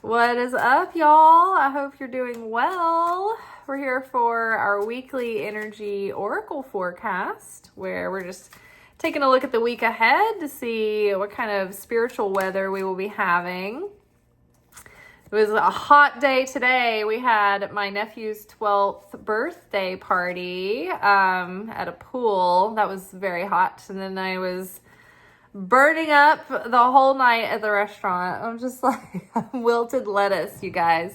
What is up, y'all? I hope you're doing well. We're here for our weekly energy oracle forecast, where we're just taking a look at the week ahead to see what kind of spiritual weather we will be having. It was a hot day today. We had my nephew's 12th birthday party at a pool. That was very hot. And then I was burning up the whole night at the restaurant. I'm just like wilted lettuce, you guys.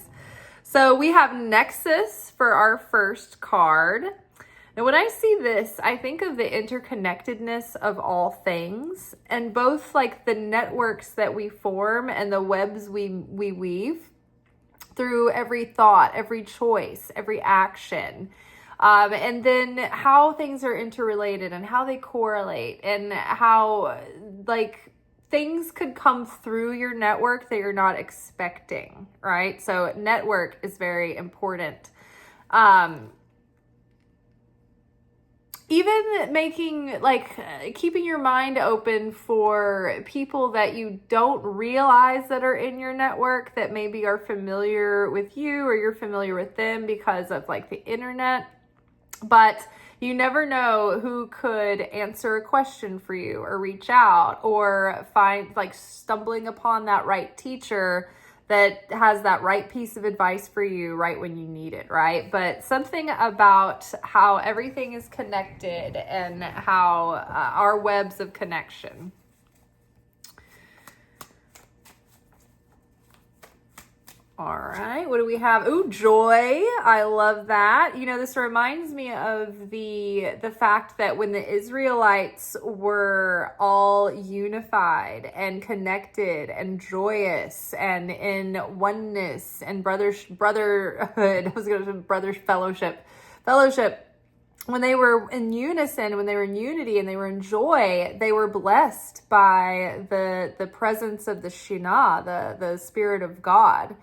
So we have Nexus for our first card. Now, when I see this, I think of the interconnectedness of all things, and both like the networks that we form and the webs we weave through every thought, every choice, every action. And then how things are interrelated and how they correlate, and how like things could come through your network that you're not expecting, right? So network is very important. Even making, like, keeping your mind open for people that you don't realize that are in your network, that maybe are familiar with you or you're familiar with them because of like the internet. But you never know who could answer a question for you or reach out or find, like, stumbling upon that right teacher that has that right piece of advice for you right when you need it, right? But something about how everything is connected and how our webs of connection. All right, what do we have? Ooh, joy. I love that. You know, this reminds me of the fact that when the Israelites were all unified and connected and joyous and in oneness and brotherhood, I was going to say brothers fellowship. When they were in unison, when they were in unity and they were in joy, they were blessed by the presence of the Shekhinah, the Spirit of God.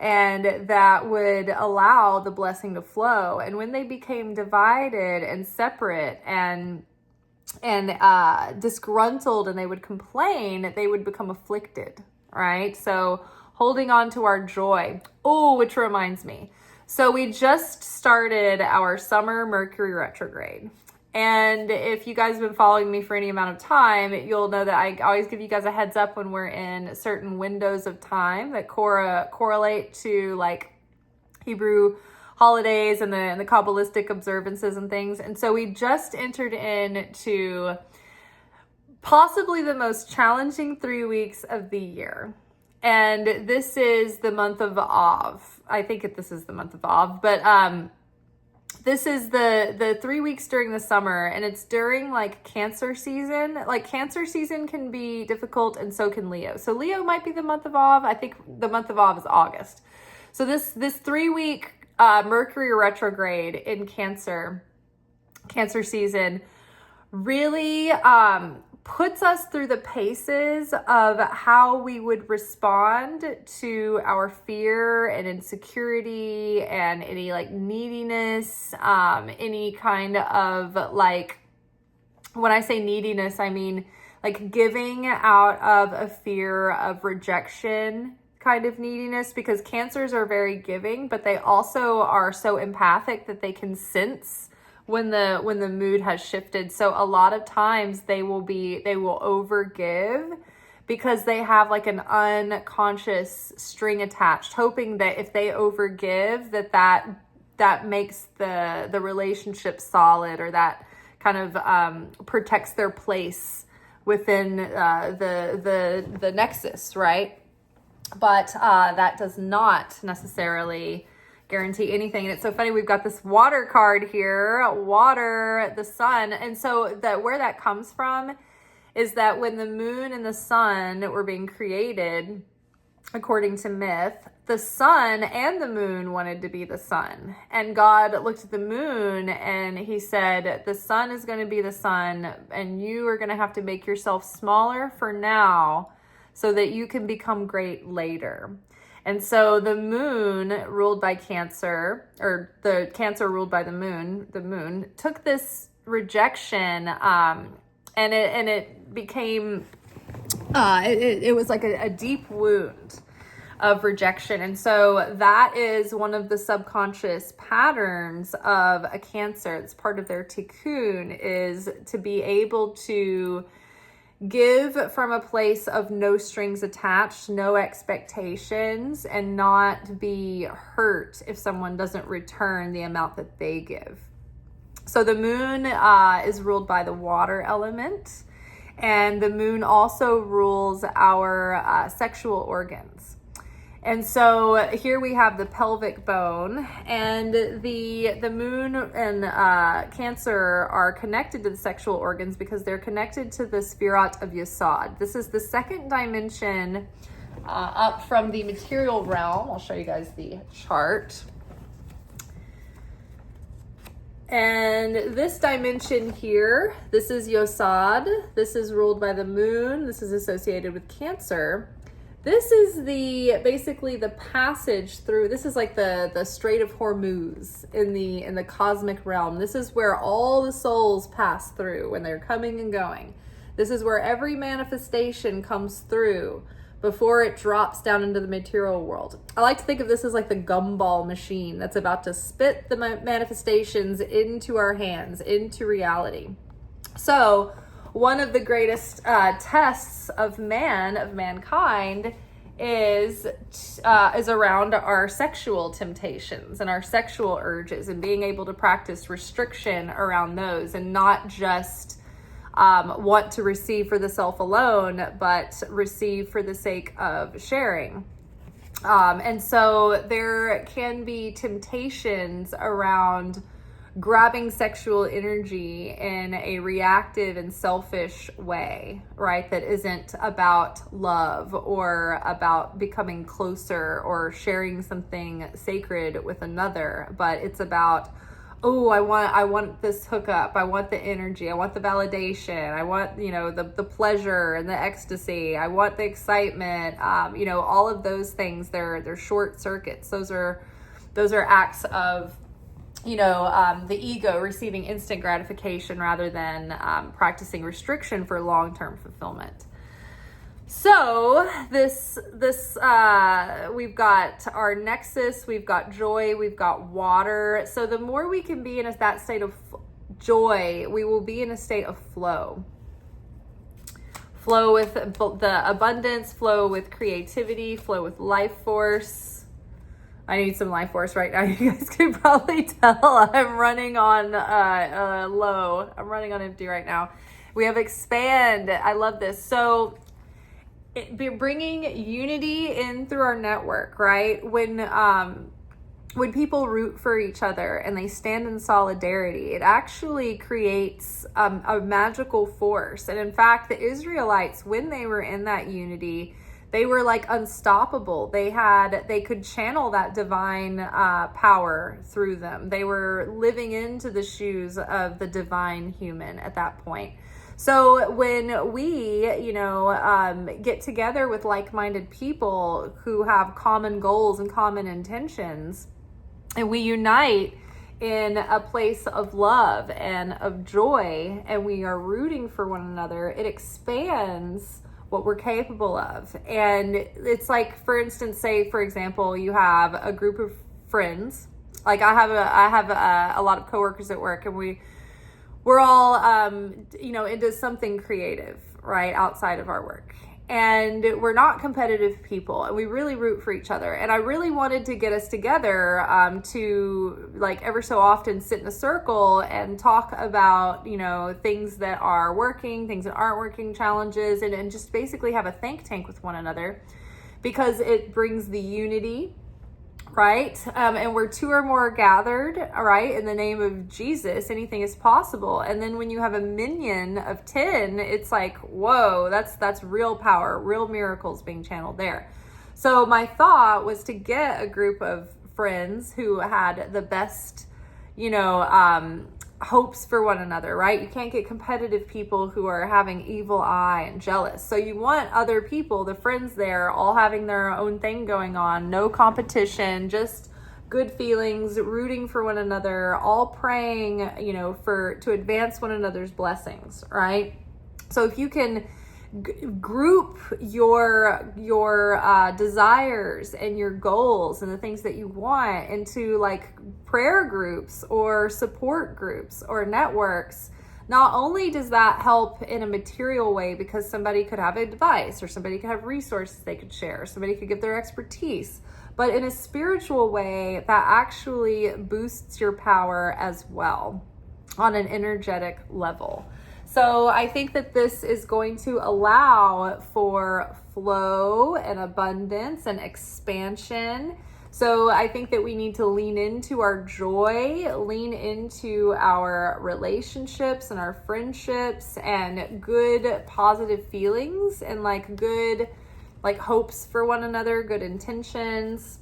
And that would allow the blessing to flow. And when they became divided and separate and disgruntled, and they would complain, they would become afflicted, right? So holding on to our joy. Oh, which reminds me. So we just started our summer Mercury Retrograde. And if you guys have been following me for any amount of time, you'll know that I always give you guys a heads up when we're in certain windows of time that correlate to like Hebrew holidays and the Kabbalistic observances and things. And so we just entered into possibly the most challenging 3 weeks of the year. And this is the month of Av. I think this is the month of Av, but this is the 3 weeks during the summer, and it's during like Cancer season. Like Cancer season can be difficult, and so can Leo. So Leo might be the month of Av. I think the month of Av is August. So this 3 week Mercury retrograde in Cancer season really puts us through the paces of how we would respond to our fear and insecurity and any like neediness, any kind of like, when I say neediness, I mean like giving out of a fear of rejection kind of neediness, because Cancers are very giving, but they also are so empathic that they can sense when the mood has shifted. So a lot of times they will overgive because they have like an unconscious string attached, hoping that if they overgive that makes the relationship solid, or that kind of protects their place within the nexus, right? But that does not necessarily guarantee anything. And it's so funny, we've got this water card here, water, the sun. And so that where that comes from is that when the moon and the sun were being created, according to myth, the sun and the moon wanted to be the sun. And God looked at the moon and he said, the sun is going to be the sun, and you are going to have to make yourself smaller for now so that you can become great later. And so the moon ruled by Cancer, or the Cancer ruled by the moon took this rejection, and it became, it was like a deep wound. of rejection. And so that is one of the subconscious patterns of a Cancer. It's part of their tikkun, is to be able to give from a place of no strings attached, no expectations, and not be hurt if someone doesn't return the amount that they give. So the moon is ruled by the water element, and the moon also rules our sexual organs. And so here we have the pelvic bone, and the moon and Cancer are connected to the sexual organs because they're connected to the Sfirat of Yesod. This is the second dimension up from the material realm. I'll show you guys the chart. And this dimension here, this is Yesod. This is ruled by the moon. This is associated with Cancer. This is basically the passage through. This is like the Strait of Hormuz in the cosmic realm. This is where all the souls pass through when they're coming and going. This is where every manifestation comes through before it drops down into the material world. I like to think of this as like the gumball machine that's about to spit the manifestations into our hands, into reality. So one of the greatest tests of mankind is around our sexual temptations and our sexual urges, and being able to practice restriction around those, and not just want to receive for the self alone, but receive for the sake of sharing. And so there can be temptations around grabbing sexual energy in a reactive and selfish way, right? That isn't about love or about becoming closer or sharing something sacred with another, but it's about, oh, I want this hookup. I want the energy. I want the validation. I want, the pleasure and the ecstasy. I want the excitement. All of those things, they're short circuits. Those are acts of, the ego receiving instant gratification rather than practicing restriction for long-term fulfillment. So this we've got our nexus, we've got joy, we've got water. So the more we can be in that state of joy, we will be in a state of flow. Flow with the abundance, flow with creativity, flow with life force. I need some life force right now. You guys can probably tell I'm running on low. I'm running on empty right now. We have expand. I love this. So bringing unity in through our network, right? When people root for each other and they stand in solidarity, it actually creates a magical force. And in fact, the Israelites, when they were in that unity, they were like unstoppable. They could channel that divine power through them. They were living into the shoes of the divine human at that point. So when we, get together with like-minded people who have common goals and common intentions, and we unite in a place of love and of joy, and we are rooting for one another, it expands what we're capable of. And it's like, for instance, say, for example, you have a group of friends. Like I have a lot of coworkers at work, and we're all, into something creative, right? Outside of our work. And we're not competitive people, and we really root for each other. And I really wanted to get us together to, like, ever so often sit in a circle and talk about, things that are working, things that aren't working, challenges, and just basically have a think tank with one another, because it brings the unity, right? And where two or more gathered, right, in the name of Jesus, anything is possible. And then when you have a minion of 10, it's like, whoa, that's real power, real miracles being channeled there. So my thought was to get a group of friends who had the best, hopes for one another, right? You can't get competitive people who are having evil eye and jealous. So you want other people, the friends there, all having their own thing going on, no competition, just good feelings, rooting for one another, all praying, to advance one another's blessings, right? So if you can group your desires and your goals and the things that you want into like prayer groups or support groups or networks. Not only does that help in a material way because somebody could have advice or somebody could have resources they could share, somebody could give their expertise, but in a spiritual way that actually boosts your power as well on an energetic level. So I think that this is going to allow for flow and abundance and expansion. So I think that we need to lean into our joy, lean into our relationships and our friendships and good positive feelings and like good like hopes for one another, good intentions.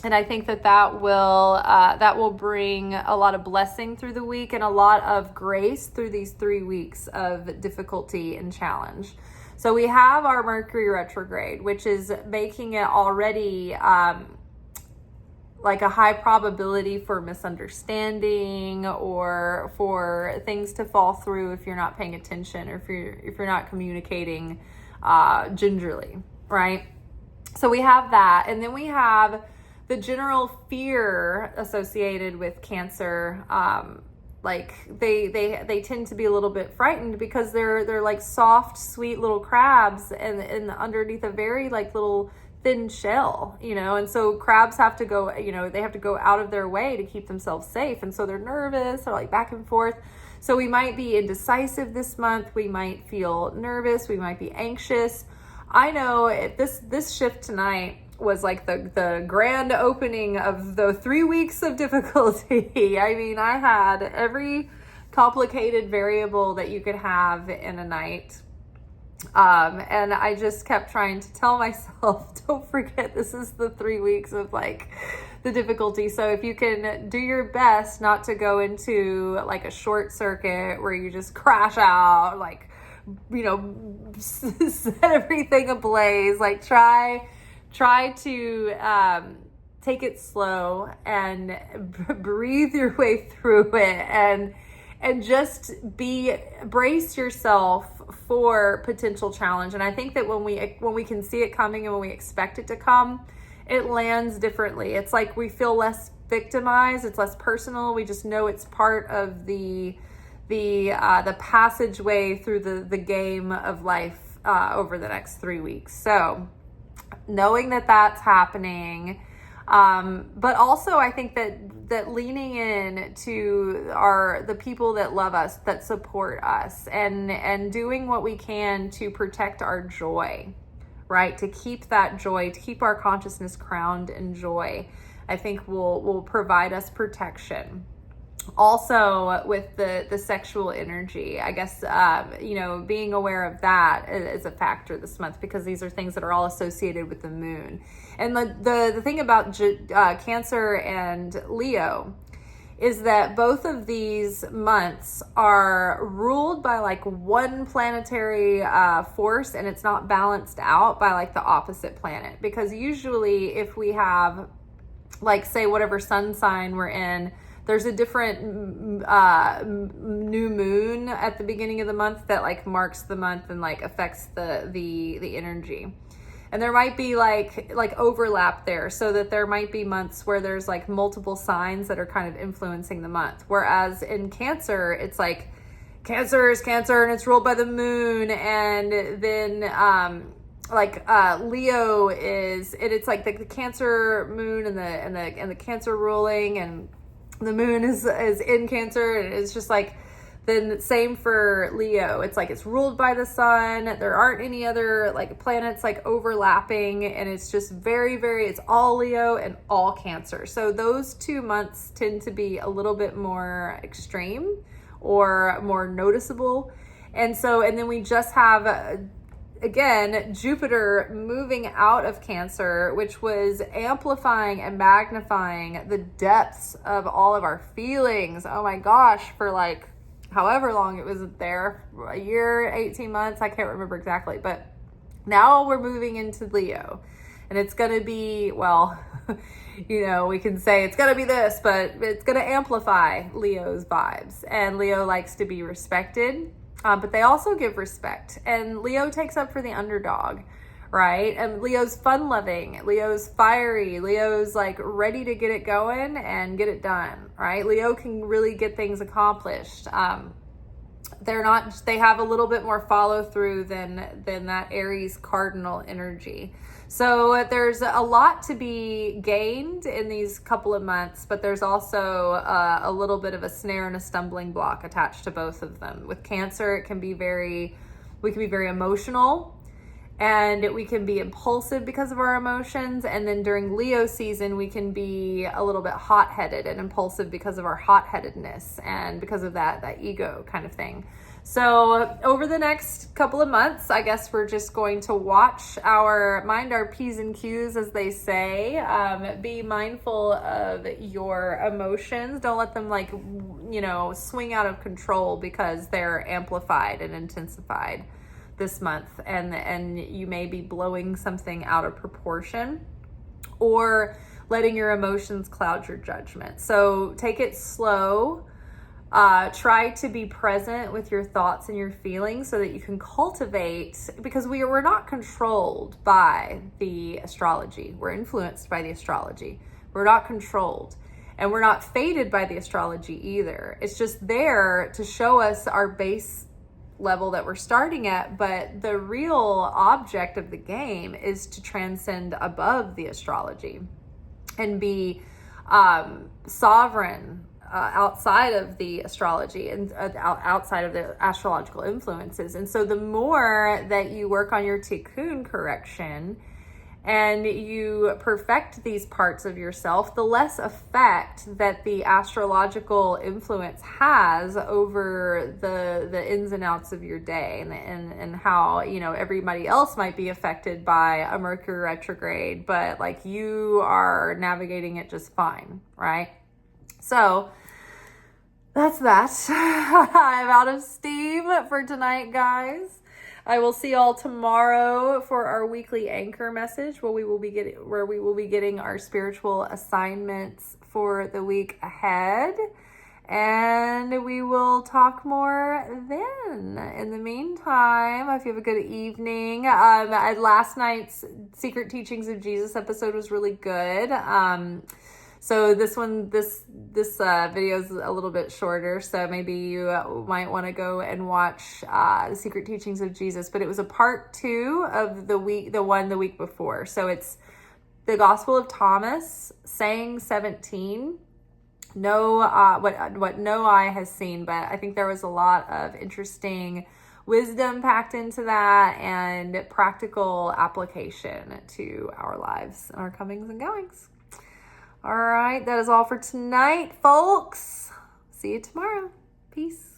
And I think that will bring a lot of blessing through the week and a lot of grace through these 3 weeks of difficulty and challenge. So we have our Mercury Retrograde, which is making it already like a high probability for misunderstanding or for things to fall through if you're not paying attention or if you're not communicating gingerly, right? So we have that, and then we have the general fear associated with Cancer. Like they tend to be a little bit frightened because they're like soft, sweet little crabs and underneath a very like little thin shell, you know, and so crabs have to go, you know, they have to go out of their way to keep themselves safe. And so they're nervous, they're like back and forth. So we might be indecisive this month. We might feel nervous. We might be anxious. I know this shift tonight was like the grand opening of the 3 weeks of difficulty. I mean, I had every complicated variable that you could have in a night. And I just kept trying to tell myself, don't forget, this is the 3 weeks of like the difficulty. So if you can do your best not to go into like a short circuit where you just crash out, like, you know, set everything ablaze, like try to take it slow and breathe your way through it and just brace yourself for potential challenge. And I think that when we can see it coming and when we expect it to come, it lands differently. It's like we feel less victimized. It's less personal. We just know it's part of the passageway through the game of life over the next 3 weeks. So knowing that that's happening, but also I think that leaning in to the people that love us, that support us, and doing what we can to protect our joy, right? To keep that joy, to keep our consciousness crowned in joy, I think will provide us protection. Also with the sexual energy, I guess, you know, being aware of that is a factor this month because these are things that are all associated with the moon. And the thing about Cancer and Leo is that both of these months are ruled by like one planetary force, and it's not balanced out by like the opposite planet. Because usually if we have like, say, whatever sun sign we're in, there's a different new moon at the beginning of the month that like marks the month and like affects the energy. And there might be like overlap there, so that there might be months where there's like multiple signs that are kind of influencing the month. Whereas in Cancer, it's like Cancer is Cancer and it's ruled by the moon, and then Leo is it's like the Cancer moon and the Cancer ruling, and the moon is in Cancer, and it's just like, then same for Leo. It's like it's ruled by the sun. There aren't any other like planets like overlapping, and it's just very, very, it's all Leo and all Cancer. So those 2 months tend to be a little bit more extreme or more noticeable. And then we just have again, Jupiter moving out of Cancer, which was amplifying and magnifying the depths of all of our feelings. Oh my gosh, for like however long it was there, a year, 18 months, I can't remember exactly. But now we're moving into Leo, and it's going to be, well, you know, we can say it's going to be this, but it's going to amplify Leo's vibes. And Leo likes to be respected. But they also give respect. And Leo takes up for the underdog, right? And Leo's fun-loving. Leo's fiery. Leo's like ready to get it going and get it done, right? Leo can really get things accomplished. They have a little bit more follow through than that Aries cardinal energy. So there's a lot to be gained in these couple of months, but there's also a little bit of a snare and a stumbling block attached to both of them. With Cancer, we can be very emotional, and we can be impulsive because of our emotions. And then during Leo season, we can be a little bit hot-headed and impulsive because of our hot-headedness and because of that ego kind of thing. So over the next couple of months, I guess we're just going to mind our P's and Q's, as they say. Be mindful of your emotions. Don't let them swing out of control because they're amplified and intensified this month, and you may be blowing something out of proportion or letting your emotions cloud your judgment. So take it slow. Try to be present with your thoughts and your feelings so that you can cultivate, because we're not controlled by the astrology. We're influenced by the astrology. We're not controlled, and we're not fated by the astrology either. It's just there to show us our base level that we're starting at, but the real object of the game is to transcend above the astrology and be sovereign outside of the astrology and outside of the astrological influences. And so the more that you work on your tikkun correction and you perfect these parts of yourself, the less effect that the astrological influence has over the ins and outs of your day, and how, everybody else might be affected by a Mercury retrograde, but like you are navigating it just fine, right? So that's that. I'm out of steam for tonight, guys. I will see y'all tomorrow for our weekly anchor message, where we will be getting our spiritual assignments for the week ahead. And we will talk more then. In the meantime, I hope you have a good evening. Last night's Secret Teachings of Jesus episode was really good. So this video is a little bit shorter, so maybe you might want to go and watch the Secret Teachings of Jesus. But it was a part 2 of the week before. So it's the Gospel of Thomas, saying 17. What no eye has seen, but I think there was a lot of interesting wisdom packed into that and practical application to our lives and our comings and goings. All right, that is all for tonight, folks. See you tomorrow. Peace.